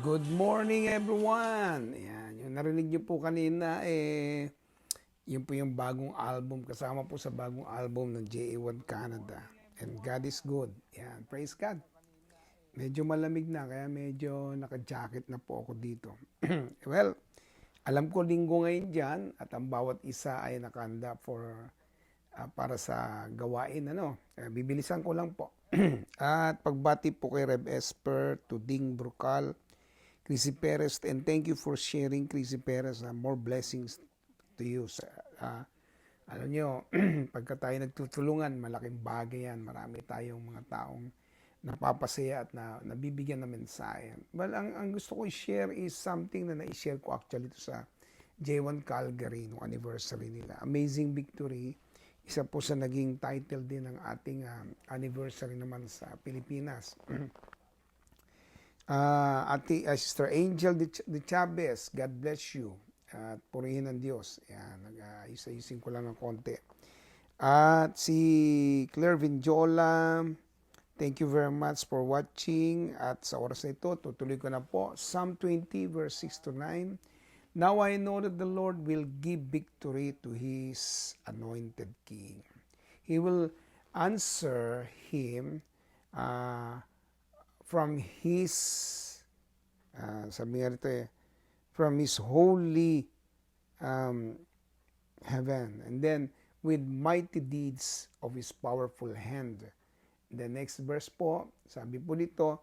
Good morning everyone! Yan, yung narinig niyo po kanina, yun po yung bagong album, kasama po sa bagong album ng JA1 Canada. And God is good. Yan, praise God. Medyo malamig na, kaya medyo naka-jacket na po ako dito. Well, alam ko linggo ngayon dyan, at ang bawat isa ay nakahanda para sa gawain. Bibilisan ko lang po. At pagbati po kay Rev Esper, Tuding Brucal, Chrissy Perez, and thank you for sharing, Chrissy Perez. More blessings to you. Alam nyo, pagka tayo nagtutulungan, malaking bagay yan. Marami tayong mga taong napapasaya at nabibigyan ng mensahe. Well, ang gusto ko i-share is something na na-share ko actually to sa J1 Calgary, no anniversary nila. Amazing Victory. Isa po sa naging title din ng ating anniversary naman sa Pilipinas. Sister Angel de Chavez, God bless you. At purihin ng Diyos. Yan, nag-ayusin ko lang ng konti. At si Claire Vinjola, thank you very much for watching. At sa oras na ito, tutuloy ko na po. Psalm 20 verse 6 to 9. Now I know that the Lord will give victory to His anointed King. He will answer him from His, sabi nga rito from His holy heaven. And then, with mighty deeds of His powerful hand. The next verse po, sabi po dito,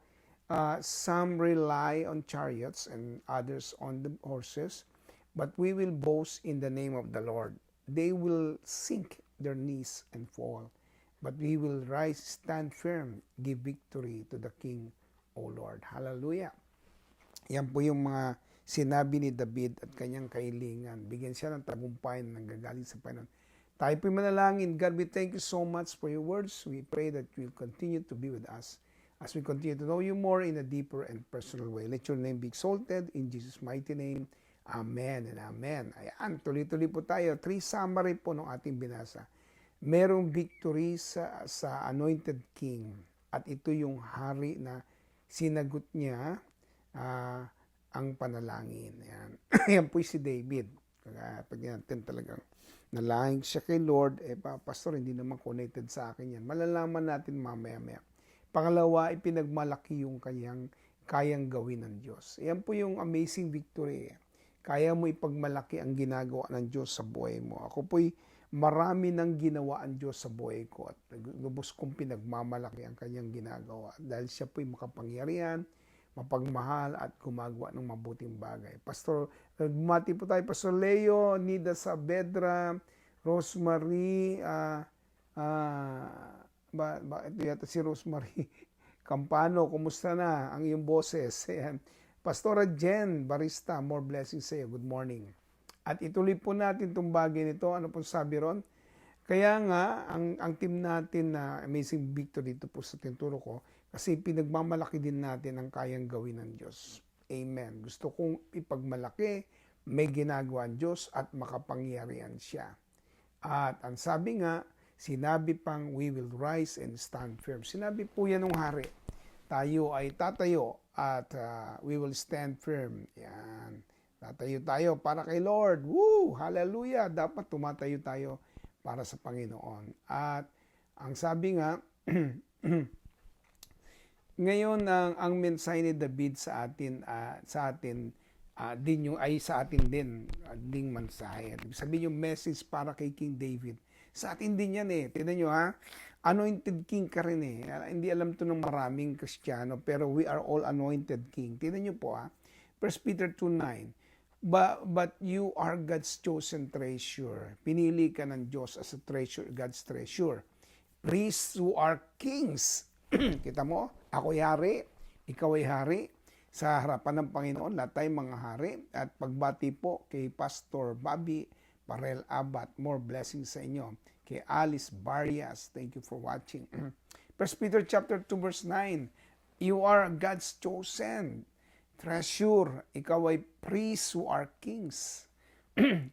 some rely on chariots and others on the horses, but we will boast in the name of the Lord. They will sink their knees and fall, but we will rise, stand firm, give victory to the King, O Lord. Hallelujah. Yan po yung mga sinabi ni David at kanyang kailingan. Bigyan siya ng tagumpay na nanggagaling sa Panginoon. Tayo po'y manalangin. God, we thank you so much for your words. We pray that you will continue to be with us as we continue to know you more in a deeper and personal way. Let your name be exalted in Jesus' mighty name. Amen and amen. Ayan, tuloy-tuloy po tayo. 3 summary po ng ating binasa. Merong victory sa Anointed King. At ito yung hari na sinagot niya ang panalangin. Yan. Yan po si David. Pag natin talagang nalangin siya kay Lord, pastor, hindi naman connected sa akin yan. Malalaman natin mamaya-maya. Pangalawa, ipinagmalaki yung kayang gawin ng Diyos. Yan po yung amazing victory. Kaya mo ipagmalaki ang ginagawa ng Diyos sa buhay mo. Ako po'y marami nang ginawa ang Diyos sa buhay ko at lubos kong pinagmamalaki ang kanyang ginagawa dahil siya po'y makapangyarihan, mapagmahal at gumagawa ng mabuting bagay. Pastor, bumati po tayo, Pastor Leo, Nida Saavedra, Rosemary, ito yata si Rosemary Campano, kumusta na ang iyong boses? Ayan. Pastora Jen Barista, more blessings sa iyo. Good morning. At ituloy po natin itong bagay nito. Ano pong sabi ron? Kaya nga, ang team natin na Amazing Victory dito po sa tinturo ko, kasi pinagmamalaki din natin ang kayang gawin ng Diyos. Amen. Gusto kong ipagmalaki, may ginagawa ang Diyos at makapangyarihan siya. At ang sabi nga, sinabi pang, we will rise and stand firm. Sinabi po yan ng hari. Tayo ay tatayo at we will stand firm. Yan. Tatayo tayo para kay Lord. Woo! Hallelujah! Dapat tumatayo tayo para sa Panginoon. At ang sabi nga, ngayon ang mensahe ni David sa atin din yung ay sa atin din ding mensahe. Sabihin yung message para kay King David. Sa atin din yan Tignan nyo anointed king ka rin Hindi alam to ng maraming Kristiyano, pero we are all anointed king. Tignan nyo po 1 Peter 2:9. But you are God's chosen treasure. Pinili ka ng Diyos as a treasure, God's treasure. Priests who are kings. Kita mo? Ako'y hari, ikaw ay hari. Sa harapan ng Panginoon, lahat tayo mga hari. At pagbati po kay Pastor Bobby Parel Abat, more blessings sa inyo. Kay Alice Barrias, thank you for watching. 1 Peter chapter 2 verse 9, you are God's chosen treasure. Ikaw ay priests who are kings.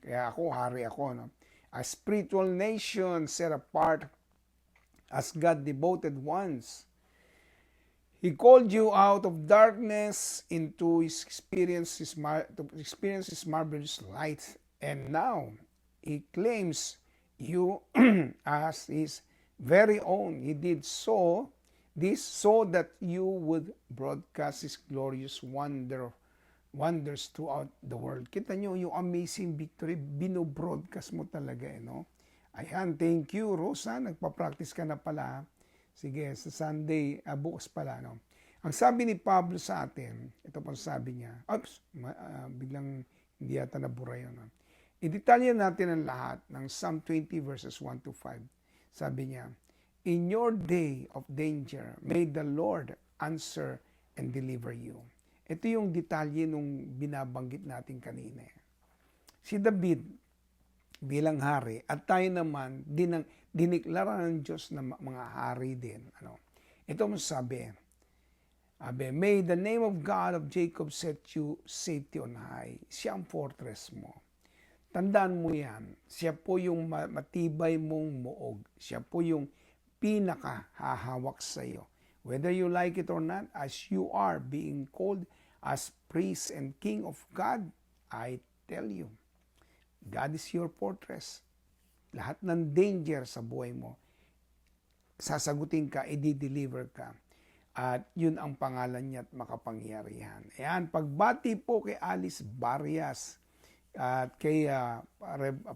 Kaya ako, hari ako. A spiritual nation set apart as God devoted ones. He called you out of darkness into to experience His marvelous light. And now, He claims you as His very own. He did this so that you would broadcast His glorious wonders throughout the world. Kita nyo yung amazing victory, binobroadcast mo talaga, no? Ayan, thank you, Rosa. Nagpa-practice ka na pala. Sige, sa Sunday, bukas pala, no? Ang sabi ni Pablo sa atin, ito po sabi niya, biglang hindi yata nabura yun. No? I-detalya natin ang lahat ng Psalm 20 verses 1 to 5. Sabi niya, in your day of danger, may the Lord answer and deliver you. Ito yung detalye nung binabanggit natin kanina. Si David bilang hari at tayo naman diniklara ng Diyos na mga hari din. Ito mo sabi, may the name of God of Jacob set you safety on high. Siya ang fortress mo. Tandaan mo yan. Siya po yung matibay mong muog. Siya po yung pinakahahawak sa iyo. Whether you like it or not, as you are being called as priest and king of God, I tell you, God is your fortress. Lahat ng danger sa buhay mo, sasagutin ka, i-deliver ka. At yun ang pangalan niya at makapangyarihan. Ayan, pagbati po kay Alice Barrias at kay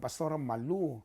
Pastora Malu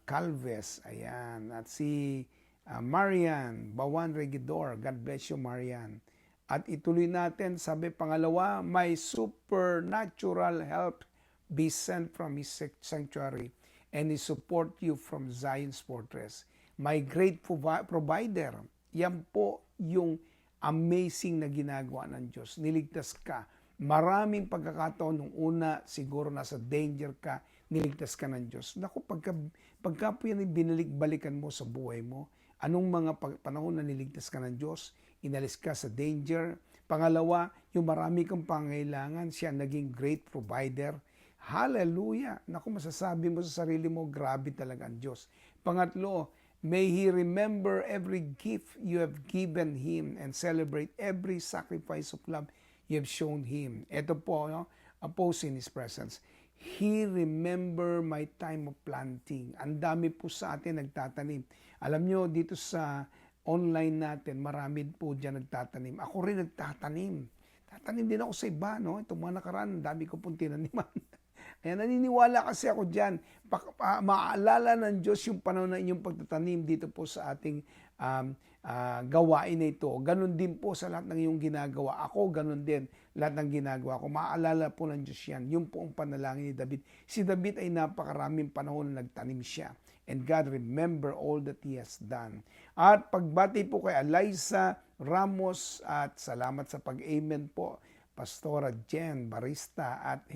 Calves, ayan, at si Marian Bawan Regidor, God bless you, Marian. At ituloy natin, sabi pangalawa, may supernatural help be sent from His sanctuary and He support you from Zion's fortress. My great provider, yan po yung amazing na ginagawa ng Diyos. Niligtas ka. Maraming pagkakataon nung una, siguro nasa danger ka, niligtas ka ng Diyos. Naku, pagka po yan binalik-balikan mo sa buhay mo, anong mga panahon na niligtas ka ng Diyos, inalis ka sa danger. Pangalawa, yung marami kang pangailangan, siya naging great provider. Hallelujah! Naku, masasabi mo sa sarili mo, grabe talaga ang Diyos. Pangatlo, may He remember every gift you have given Him and celebrate every sacrifice of love you have shown Him. Ito po, oppose in His presence. He remember my time of planting. Ang dami po sa atin nagtatanim. Alam nyo, dito sa online natin, marami po dyan nagtatanim. Ako rin nagtatanim. Tatanim din ako sa iba, no? Itong mga nakaraan, dami ko pong tinaniman. Ayan, naniniwala kasi ako dyan. Maalala ng Diyos yung panahon na inyong pagtatanim dito po sa ating gawain na ito. Ganon din po sa lahat ng iyong ginagawa. Ako, ganon din lahat ng ginagawa ko. Maalala po ng Diyos yan. Yung po ang panalangin ni David. Si David ay napakaraming panahon na nagtanim siya. And God remember all that He has done. At pagbati po kay Eliza Ramos at salamat sa pag-amen po. Pastora Jen Barista at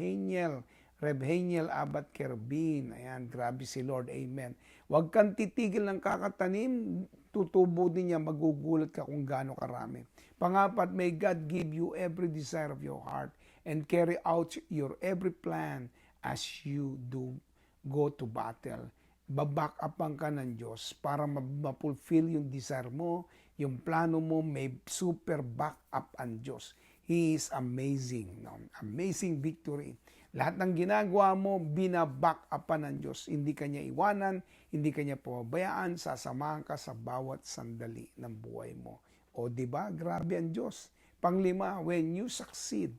Rev Heniel Abad Kerbin. Ayan, grabe si Lord. Amen. Huwag kang titigil ng kakatanim. Tutubo din niya, magugulat ka kung gaano karami. Pangapat, may God give you every desire of your heart and carry out your every plan as you do go to battle. Baback upan ka ng Diyos para ma-fulfill yung desire mo, yung plano mo, may super back up ang Diyos. He is amazing. No? Amazing victory. Lahat ng ginagawa mo, binaback upan ng Diyos. Hindi kanya iwanan, hindi kanya pababayaan, sasamahan ka sa bawat sandali ng buhay mo. O di ba? Grabe ang Diyos. Panglima, when you succeed,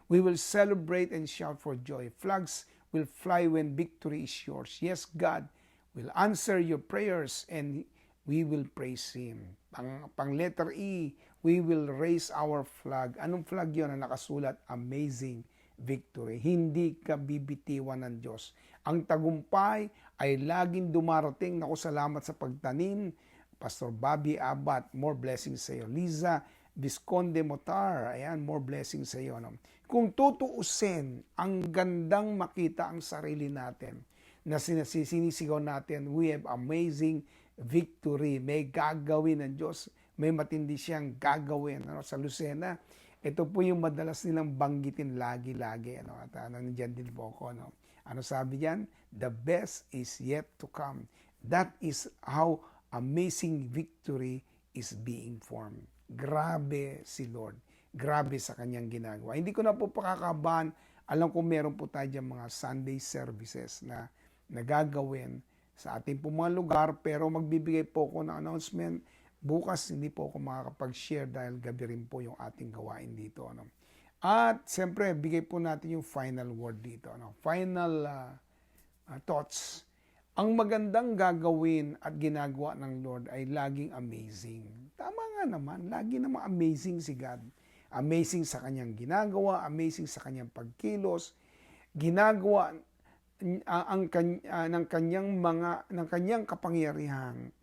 we will celebrate and shout for joy. Flags will fly when victory is yours. Yes, God will answer your prayers and we will praise Him. Pang letter E, we will raise our flag. Anong flag yun na nakasulat? Amazing victory. Hindi ka bibitiwan ng Diyos. Ang tagumpay ay laging dumarating. Naku, salamat sa pagtanim. Pastor Bobby Abad, more blessings sa iyo. Liza Visconde Motar, ayan, more blessings sa iyo. No? Kung tutuusin, ang gandang makita ang sarili natin na sinisigaw natin, we have amazing victory. May gagawin ng Diyos. May matindi siyang gagawin. Ano? Sa Lucena, ito po yung madalas nilang banggitin lagi-lagi. Ano? At nandiyan din po ako. No? Ano sabi diyan? The best is yet to come. That is how amazing victory is being formed. Grabe si Lord. Grabe sa kanyang ginagawa. Hindi ko na po pakakabahan. Alam ko meron po tayo dyan mga Sunday services na nagagawin sa ating po mga lugar, pero magbibigay po ako ng announcement. Bukas hindi po ako makakapag-share dahil gabi rin po yung ating gawain dito. Ano? At siyempre, bigay po natin yung final word dito. Ano? Final thoughts. Ang magandang gagawin at ginagawa ng Lord ay laging amazing. Tama nga naman, lagi naman amazing si God. Amazing sa kanyang ginagawa, amazing sa kanyang pagkilos, ginagawa ng kanyang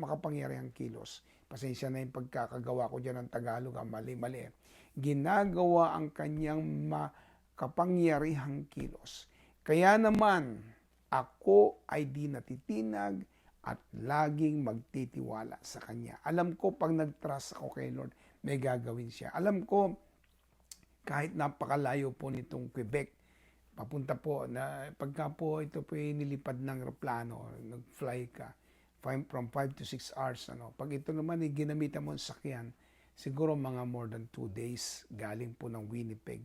makapangyarihang kilos. Pasensya na yung pagkakagawa ko diyan ng Tagalog, mali-mali. Ginagawa ang kanyang makapangyarihang kilos. Kaya naman, ako ay di natitinag at laging magtitiwala sa Kanya. Alam ko pag nag-trust ako kay Lord, may gagawin siya. Alam ko kahit napakalayo po nitong Quebec, papunta po na pagka po ito po nilipad ng aeroplano, nag-fly ka from 5 to 6 hours. Pag ito naman ginamitan mo ang sakyan, siguro mga more than 2 days galing po ng Winnipeg.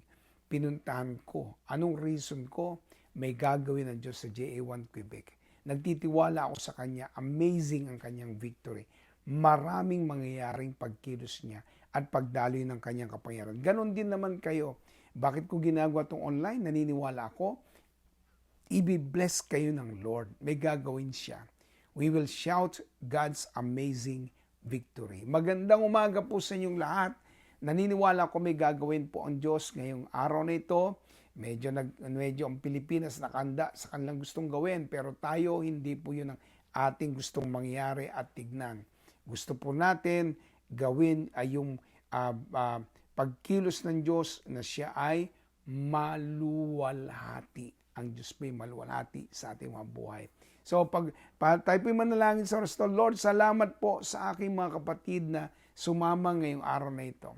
Pinuntahan ko. Anong reason ko? May gagawin ng Diyos sa JA1 Quebec. Nagtitiwala ako sa Kanya. Amazing ang Kanyang victory. Maraming mangyayaring pagkilos niya at pagdaloy ng Kanyang kapangyarihan. Ganon din naman kayo. Bakit ko ginagawa itong online? Naniniwala ako. I-bless kayo ng Lord. May gagawin siya. We will shout God's amazing victory. Magandang umaga po sa inyong lahat. Naniniwala ko may gagawin po ang Diyos ngayong araw na ito. Medyo ang Pilipinas nakanda sa kanilang gustong gawin, pero tayo hindi po yun ang ating gustong mangyari at tignan. Gusto po natin gawin ay yung pagkilos ng Diyos na siya ay maluwalhati. Ang Diyos po ay maluwalhati sa ating mga buhay. So tayo po manalangin sa oras to. Lord, salamat po sa aking mga kapatid na sumama ngayong araw na ito.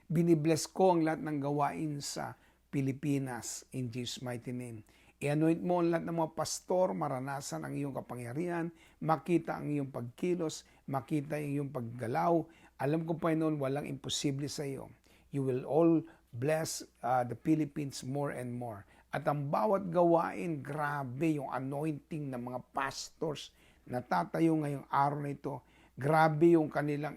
Binibless ko ang lahat ng gawain sa Pilipinas in Jesus' mighty name. I-anoint mo ang lahat ng mga pastor, maranasan ang iyong kapangyarihan, makita ang iyong pagkilos, makita ang iyong paggalaw. Alam ko, Panginoon, walang imposible sa iyo. You will all bless the Philippines more and more. At ang bawat gawain, grabe yung anointing ng mga pastors na tatayo ngayong araw na ito. Grabe yung kanilang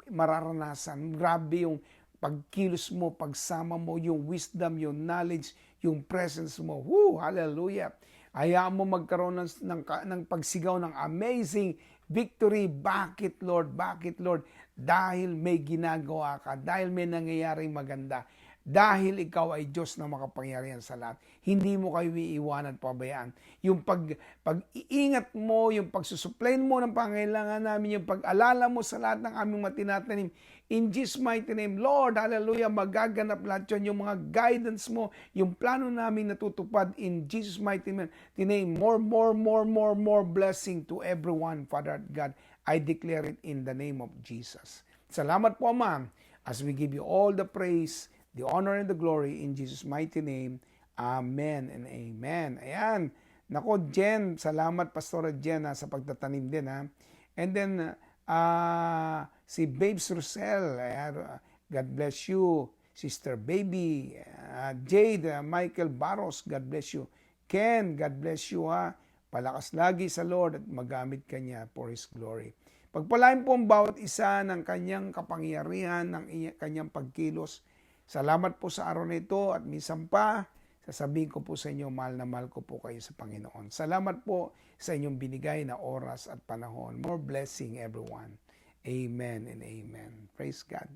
mararanasan. Grabe yung pagkilos mo, pagsama mo, yung wisdom, yung knowledge, yung presence mo. Woo! Hallelujah! Hayaan mo magkaroon ng pagsigaw ng amazing victory. Bakit, Lord? Bakit, Lord? Dahil may ginagawa ka, dahil may nangyayaring maganda, dahil ikaw ay Diyos na makapangyarihan sa lahat. Hindi mo kayo iiwanan, pabayaan. Yung pag-iingat mo, yung pagsusuplain mo ng pangailangan namin, yung pag-alala mo sa lahat ng aming matinatanim. In Jesus' mighty name, Lord, hallelujah, magaganap lahat yun. Yung mga guidance mo, yung plano namin natutupad in Jesus' mighty name. More blessing to everyone, Father God. I declare it in the name of Jesus. Salamat po, Ama, as we give you all the praise, the honor and the glory in Jesus' mighty name. Amen and amen. Ayan. Nako, Jen, salamat, Pastora Jen, sa pagtatanim din. Ha? And then, si Babes Rosel, God bless you. Sister Baby, Jade, Michael Barros, God bless you. Ken, God bless you. Ha? Palakas lagi sa Lord at magamit kanya for His glory. Pagpalain po ang bawat isa ng kanyang kapangyarihan, ng kanyang pagkilos. Salamat po sa araw na ito at minsan pa, sasabihin ko po sa inyo, mahal na mahal ko po kayo sa Panginoon. Salamat po sa inyong binigay na oras at panahon. More blessing, everyone. Amen and amen. Praise God.